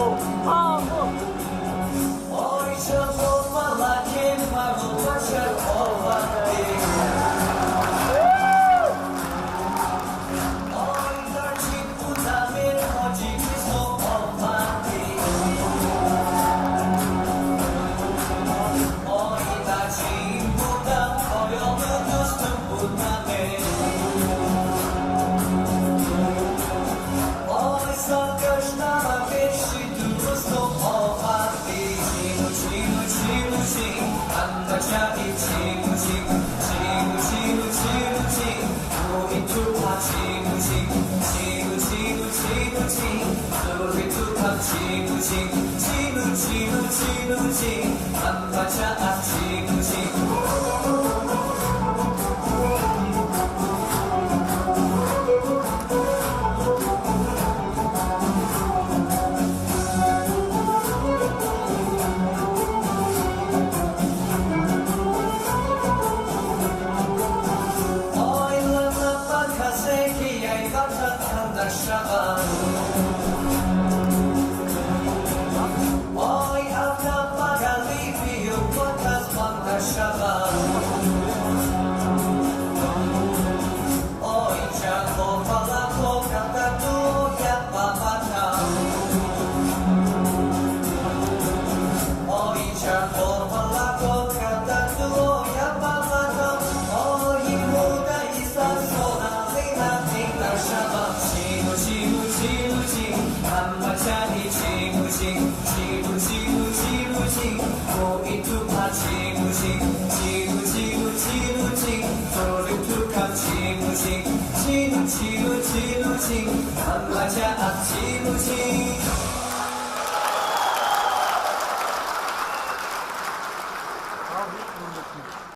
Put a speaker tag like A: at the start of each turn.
A: Oi, já vou falar que pagou pra ser Oi, darci puta mir chodzi blisko opady. Oi, darci puta bojowy dostęp na mnie. Oj, zakaż na wieści tu blisko opady. Cilu, cilu, cilu, anda ciapi, cilu, cilu, cilu, cilu, cilu, cilu. Mówi tu cilu, cilu, cilu, cilu, cilu, cilu. Mówi tu cilu, cilu, cilu, cilu, cilu, cilu. Anda ciapi, cilu, cilu. Oi, avna pagali piu potas pantashava. Oi, chako palako katatu ya papata. Oi, chako palako katatu ya papata. Oi, muda isa sona lina tina shava. Chilu, chilu, chilu, chilu, amma chani chilu, chilu, chilu, chilu, chilu, chilu. Go into my chilu, chilu, chilu, chilu, chilu, chilu. Go into my chilu, chilu, chilu, chilu, chilu, chilu. Amma chani chilu, chilu.